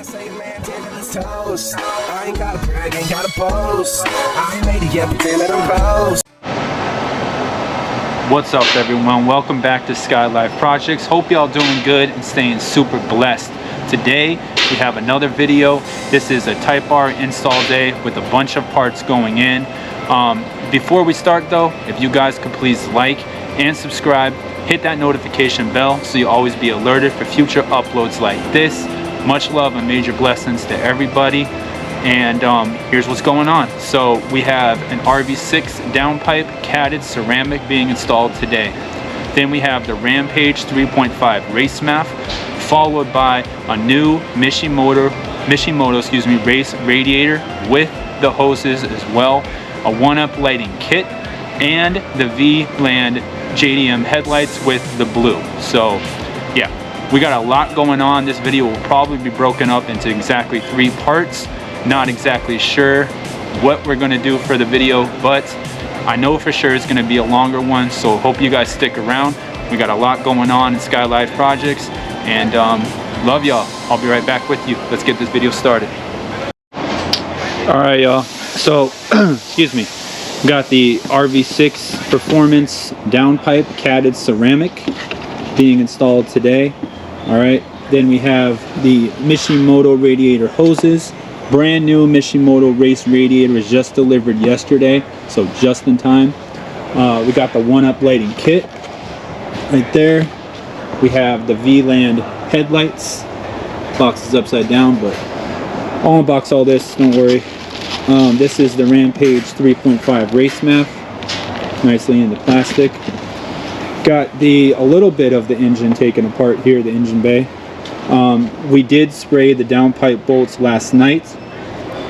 say man, toast. I ain't got a brag, ain't got a boast. I ain't made it yet, but then let them close. What's up everyone, welcome back to Skylyfe Projects. Hope y'all doing good and staying super blessed. Today we have another video. This is a Type R install day with a bunch of parts going in. Before we start though, if you guys could please like and subscribe, hit that notification bell so you'll always be alerted for future uploads like this. Much love and major blessings to everybody. And here's what's going on. So we have an RV6 downpipe catted ceramic being installed today. Then we have the Rampage 3.5 Race MAF, followed by a new Mishimoto Race Radiator with the hoses as well, a 1-up lighting kit, and the Vland Headlights with the blue. So yeah, we got a lot going on. This video will probably be broken up into exactly 3 parts. Not exactly sure what we're gonna do for the video, but I know for sure it's gonna be a longer one, so hope you guys stick around. We got a lot going on in Skylyfe Projects, and love y'all. I'll be right back with you. Let's get this video started. All right, y'all. So, excuse me. Got the RV6 Performance downpipe catted ceramic being installed today. All right. Then we have the Mishimoto Radiator hoses. Brand new Mishimoto Race Radiator was just delivered yesterday, so just in time. We got the 1-up lighting kit right there. We have the Vland Headlights. Box is upside down, but I'll unbox all this, don't worry. This is the Rampage 3.5 Race MAF, nicely in the plastic. Got a little bit of the engine taken apart here, the engine bay. We did spray the downpipe bolts last night,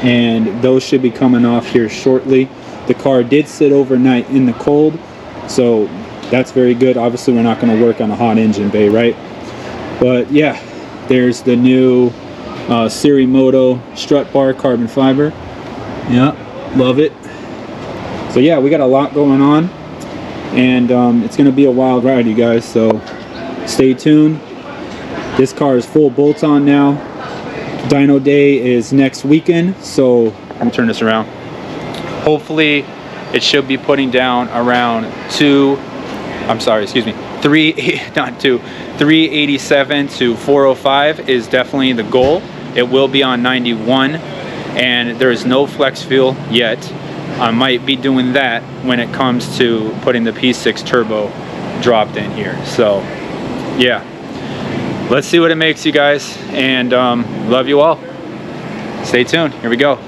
and those should be coming off here shortly. The car did sit overnight in the cold, so that's very good. Obviously we're not going to work on a hot engine bay, right? But yeah, there's the new Mishimoto strut bar carbon fiber. Yeah, love it. So yeah, we got a lot going on, and it's going to be a wild ride, you guys, so stay tuned. This car is full bolts on now. Dyno Day is next weekend, so let me turn this around. Hopefully it should be putting down around 387 to 405 is definitely the goal. It will be on 91, and there is no flex fuel yet. I might be doing that when it comes to putting the P6 turbo dropped in here. So yeah, let's see what it makes, you guys, and love you all. Stay tuned. Here we go.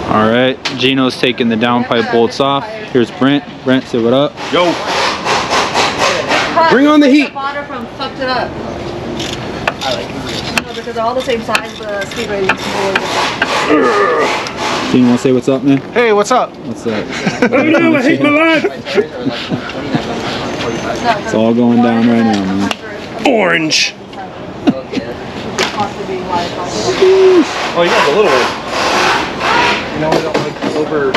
Alright, Gino's taking the downpipe bolts off. Here's Brent. Brent, say what up. Yo! Bring on the heat! The bottom from fucked it up. I like it. No, because they're all the same size, the speed rating. Gino, wanna say what's up, man? Hey, what's up? What's up? What are you doing? I hate my life! It's all going down right now, man. Orange! Oh, you got the little one. You know, I don't like over. I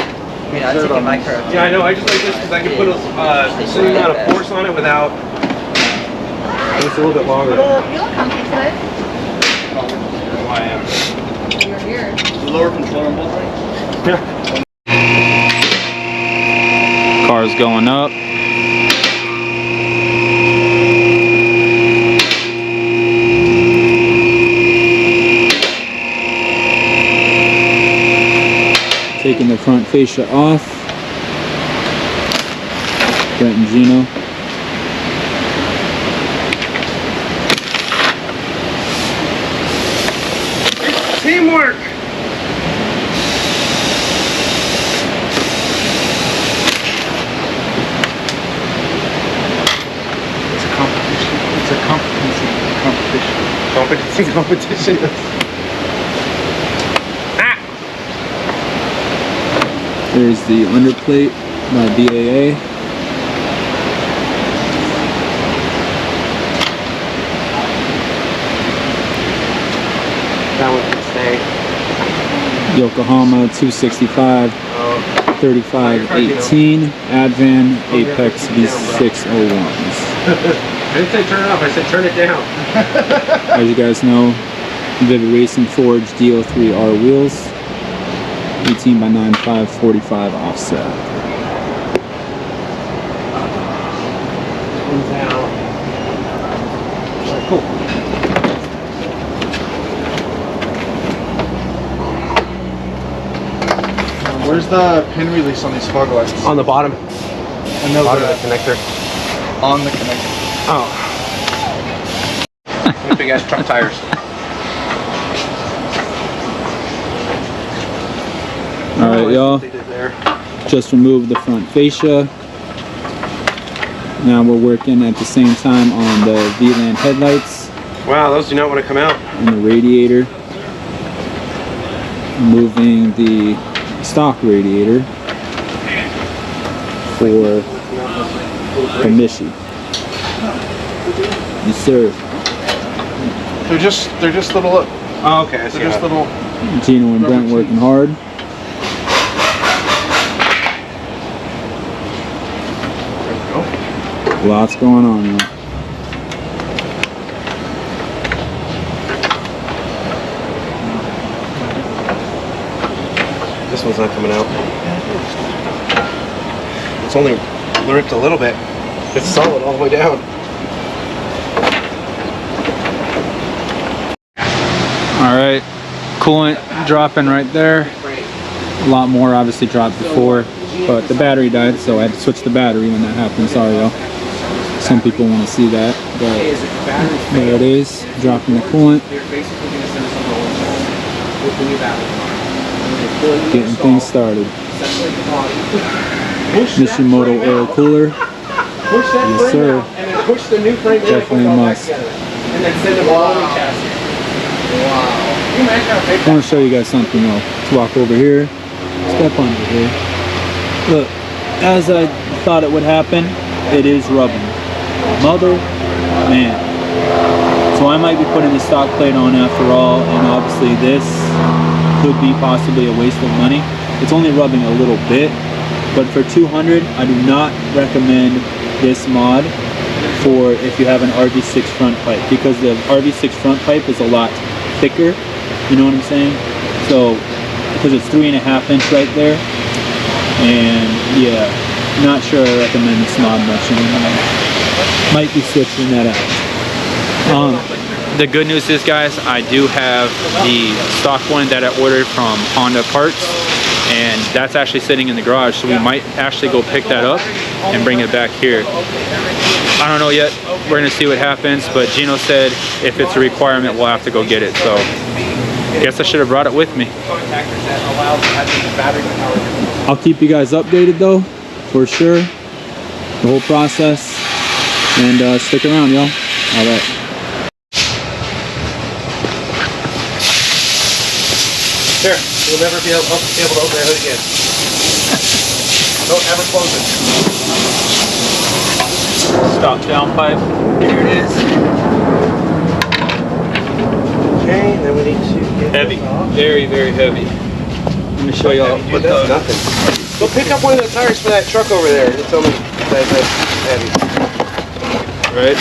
mean, I'll take a micro. Yeah, I know. I just like this because I can put a certain amount of force on it without. It's a little bit longer. You look comfy today. I am. You're here. Lower control on both legs. Yeah. Car's going up. Taking the front fascia off. Brent and Gino. Teamwork! fucking competition. There's the underplate by BAA. That one can stay. Yokohama 265, 3518, Advan Apex V601s. I didn't say turn it off, I said turn it down. As you guys know, Vivid Racing Forge DO3R wheels, 18 by 9.5, 45 offset. Down. Alright, cool. Where's the pin release on these fog lights? On the bottom. I know Bottom of that. the connector. On the connector. Oh. Big ass truck tires. Alright, y'all, They did there. just removed the front fascia. Now we're working at the same time on the Vland headlights Wow, those do not want to come out. and the radiator. Moving the stock radiator for the Mishi. Yes, sir. They're just little. Oh, okay, I see They're just that. little. Gino and Brent working hard. Lots going on, y'all. This one's not coming out. It's only ripped a little bit. It's solid all the way down. Alright, coolant dropping right there. A lot more obviously dropped before, but the battery died, so I had to switch the battery when that happened. Sorry, y'all. Some people want to see that, but there it is, dropping the coolant. Getting things started. Mishimoto oil cooler. Yes, sir. And then push the new frame Definitely a must. and then send them all in chassis. I want to show you guys something though. Let's walk over here. Step under here. Look, as I thought it would happen, it is rubbing. Mother, man. So I might be putting the stock plate on after all, and obviously this could be possibly a waste of money. It's only rubbing a little bit, but for 200, I do not recommend this mod for if you have an RV6 front pipe, because the RV6 front pipe is a lot thicker, you know what I'm saying? So, because it's 3.5 inch right there, and yeah, not sure I recommend this mod much anymore. Might be switching that out. The good news is, guys, I do have the stock one that I ordered from Honda Parts, and that's actually sitting in the garage, so we might actually go pick that up and bring it back here. I don't know yet. We're gonna see what happens, but Gino said if it's a requirement, we'll have to go get it. So I guess I should have brought it with me. I'll keep you guys updated though, for sure, the whole process, and stick around, y'all. All right. Here, you'll never be able to open that hood again. Don't ever close it. Stock downpipe. Here it is. Okay, then we need to get Heavy, this off. very, very heavy. Let me show y'all Dude, what that's the nothing. Go pick up one of the tires for that truck over there and tell me that's heavy. right.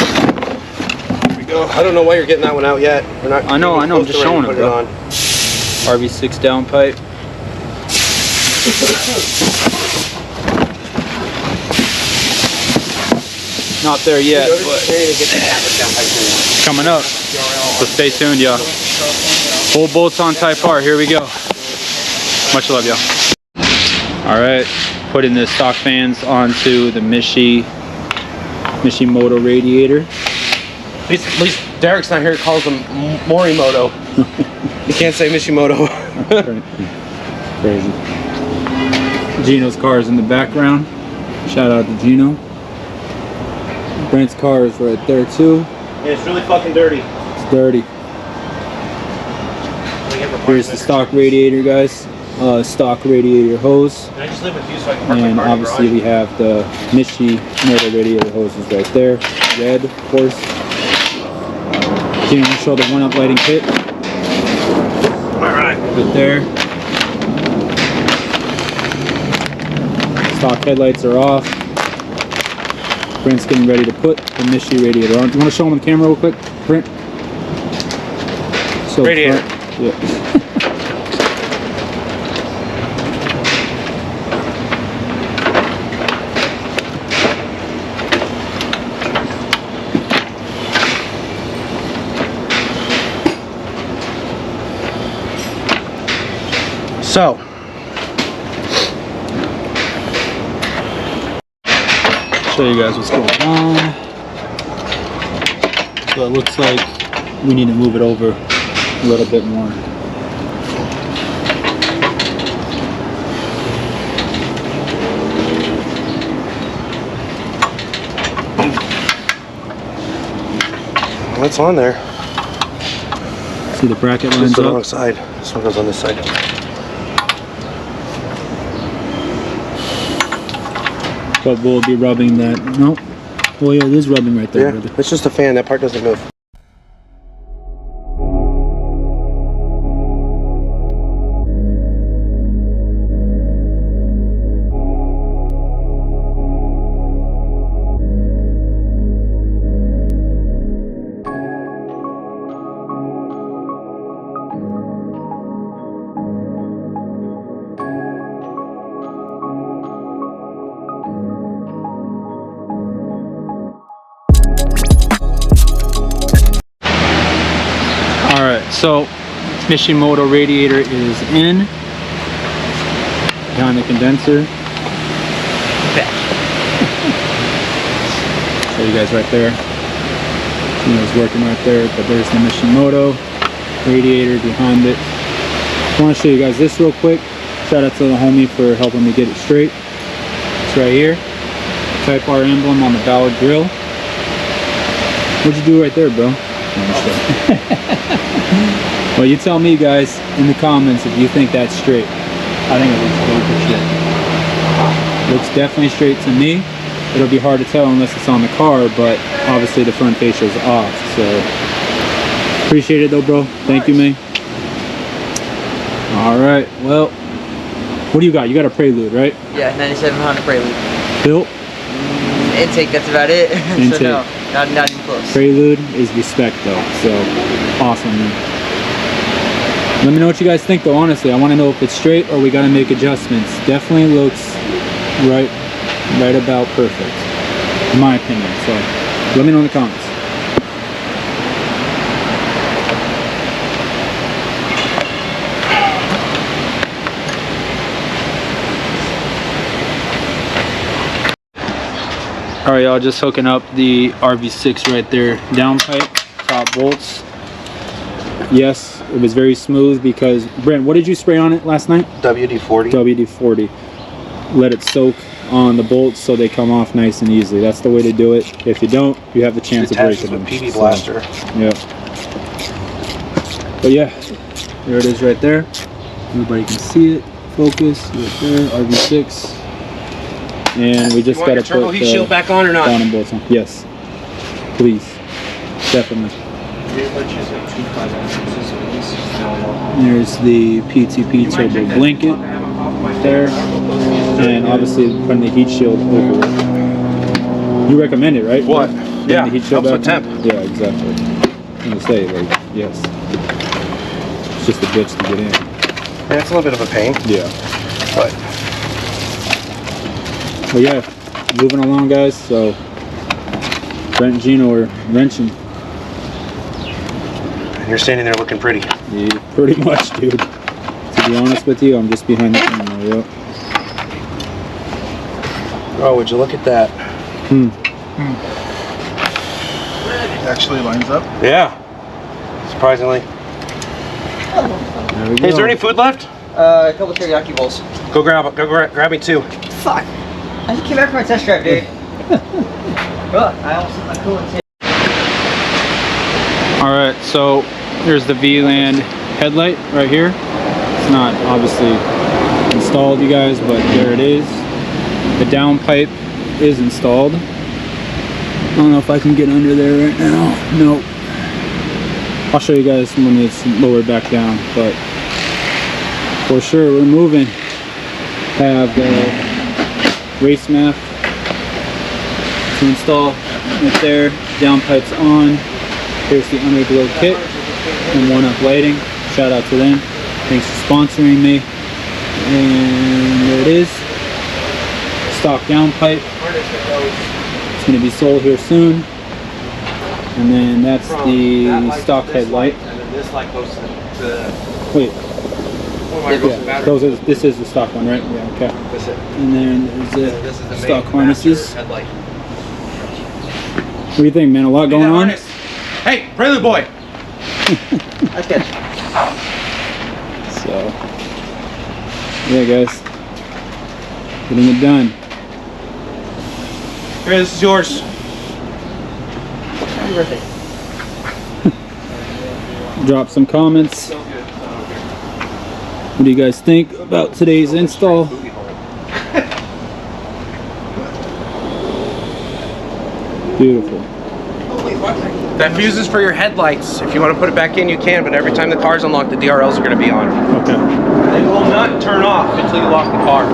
Here we go. I don't know why you're getting that one out yet. We're not. I know, even I'm close just to ready showing to it, put bro. on. RV6 downpipe. Not there yet, but it's coming up. So stay tuned, y'all. Full bolts on Type R. Here we go. Much love, y'all. All right, putting the stock fans onto the Mishimoto Radiator. At least Derek's not here. He calls them Morimoto. You can't say Mishimoto. Crazy. Gino's car is in the background. Shout out to Gino. Brent's car is right there too. Yeah, it's really fucking dirty. It's dirty. Here's the stock radiator, guys. Stock radiator hose. Can I just live with you so I can park my And car in the obviously garage? we have the Mishimoto Radiator hoses right there. Red, of course. Can you show the one-up lighting kit? Alright. Right there. Stock headlights are off. Brent's getting ready to put the Mishi radiator on. Do you want to show them on the camera real quick, Brent? So Radiator. Yeah. So, Show you guys what's going on. So it looks like we need to move it over a little bit more. what's on there? See the bracket This lines is the wrong up. side. This one goes on this side. But we'll be rubbing that. Nope. Oh yeah, it is rubbing right there, Yeah, brother. it's just a fan. That part doesn't move. Alright, so Mishimoto Radiator is in. Behind the condenser. Show you guys right there. You know, it's working right there, but there's the Mishimoto radiator behind it. I want to show you guys this real quick. Shout out to the homie for helping me get it straight. It's right here. Type R emblem on the Ballard grill. What'd you do right there, bro? No, I'm just kidding. Well, you tell me, guys, in the comments if you think that's straight. I think it looks dope as shit. Looks definitely straight to me. It'll be hard to tell unless it's on the car, but obviously the front fascia's off, so appreciate it though, bro. Thank you, man. All right, well, what do you got? You got a Prelude, right? Yeah, 97 Honda Prelude. Built Intake, that's about it. Intake. So no, not even close. Prelude is respect though, so awesome, man. Let me know what you guys think though, honestly. I want to know if it's straight or we got to make adjustments. Definitely looks right about perfect, in my opinion, so let me know in the comments. Alright, y'all, just hooking up the RV6 right there, downpipe, top bolts. Yes, it was very smooth because, Brent, what did you spray on it last night? WD-40. WD-40. Let it soak on the bolts so they come off nice and easily. That's the way to do it. If you don't, you have the chance of breaking them. PB blaster. Yeah. But yeah, there it is right there. Everybody can see it. Focus right there. RV6. And we just You want got your to turbo put heat shield back on or not? bottom bolts on. Yes, please, definitely. There's the PTP turbo blanket there, and obviously putting the heat shield over it. You recommend it, right? What? Putting Yeah, the heat shield helps with back temp. on? Yeah, exactly. I'm gonna say, like, yes. It's just a bitch to get in. Yeah, it's a little bit of a pain, Yeah. but But yeah, moving along, guys. So Brent and Gino are wrenching. you're standing there looking pretty. Yeah, pretty much, dude. To be honest with you, I'm just behind the camera. Yep. Oh, would you look at that? Actually lines up. Yeah. Surprisingly. There we go. Hey, is there any food left? A couple teriyaki bowls. Go grab me two. Fuck. I just came back from my test drive, dude. Look, I almost hit my coolant tank. All right, so here's the Vland headlight right here. It's not obviously installed, you guys, but there it is. The downpipe is installed. I don't know if I can get under there right now. Nope. I'll show you guys when it's lowered back down, but for sure we're moving. Have the race MAF to install right there. Downpipes on. Here's the underglow kit and 1UP lighting. Shout out to them. Thanks for sponsoring me. And there it is. Stock downpipe. It's going to be sold here soon. And then that's the stock headlight. And then this light goes to Wait. Yeah, this is the stock one, right? Yeah, okay. That's it. And then there's This is the the stock main harnesses. headlight. What do you think, man? A lot going on? Hey, Prelude Boy! That's good. So, yeah, guys. Getting it done. Here, this is yours. Happy birthday. Drop some comments. What do you guys think about today's install? Beautiful. That fuse is for your headlights. If you want to put it back in, you can, but every time the car's unlocked, the DRLs are going to be on. Okay. They will not turn off until you lock the car.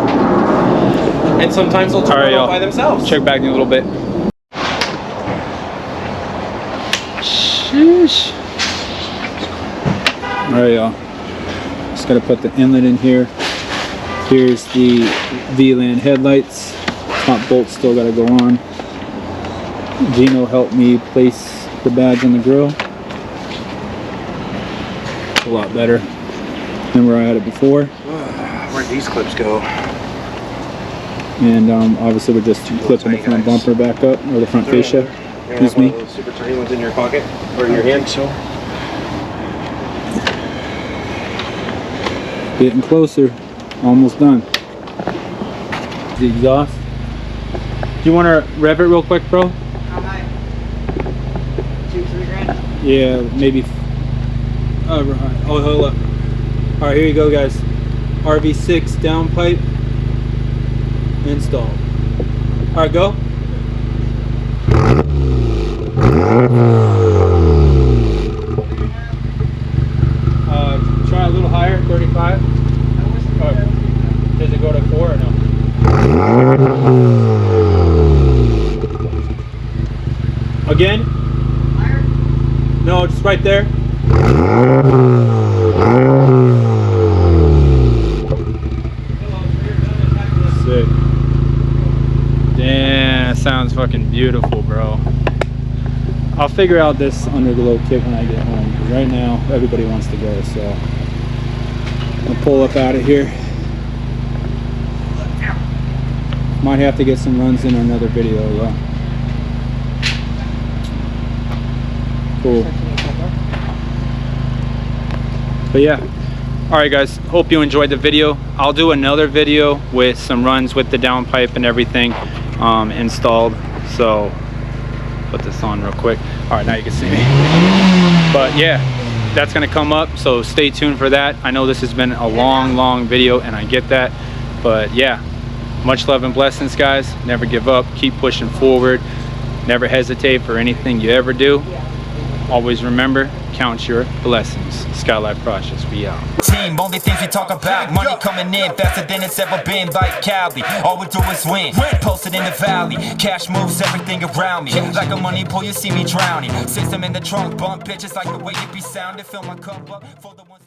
And sometimes they'll turn off by themselves. Check back in a little bit. Sheesh. Alright, y'all. Just gotta put the inlet in here. Here's the Vland headlights. Top bolts still gotta go on. Gino helped me place the badge on the grill. It's a lot better than where I had it before. Where'd these clips go? And obviously we're just clipping the front bumper back up, or the front fascia. Excuse me. Those super tiny ones in your pocket or in your hand. So getting closer, almost done. The exhaust. Do you want to rev it real quick, bro? How high? 2-3 grand? Yeah, maybe. Oh, hold up. All right, here you go, guys. RV6 downpipe installed. All right, go. Try a little higher, 35. Does it go to 4 or no? Again? Higher? No, just right there. Sick. Damn, sounds fucking beautiful, bro. I'll figure out this underglow kit when I get home, because right now everybody wants to go, so I'll pull up out of here. Might have to get some runs in another video, though. Cool. But yeah, alright guys, hope you enjoyed the video. I'll do another video with some runs with the downpipe and everything installed. So put this on real quick. All right, now you can see me. But yeah, that's gonna come up, so stay tuned for that. I know this has been a long video, and I get that, but yeah, much love and blessings, guys. Never give up, keep pushing forward, never hesitate for anything you ever do. Always remember, count your blessings. Skylyfe Projects, we out. Team, only things we talk about, money coming in faster than it's ever been, like Cali. All we do is win, posted in the valley. Cash moves everything around me, like a money pool, you see me drowning. System in the trunk, bump bitches like the way it be sounded. Fill my cup up for the ones.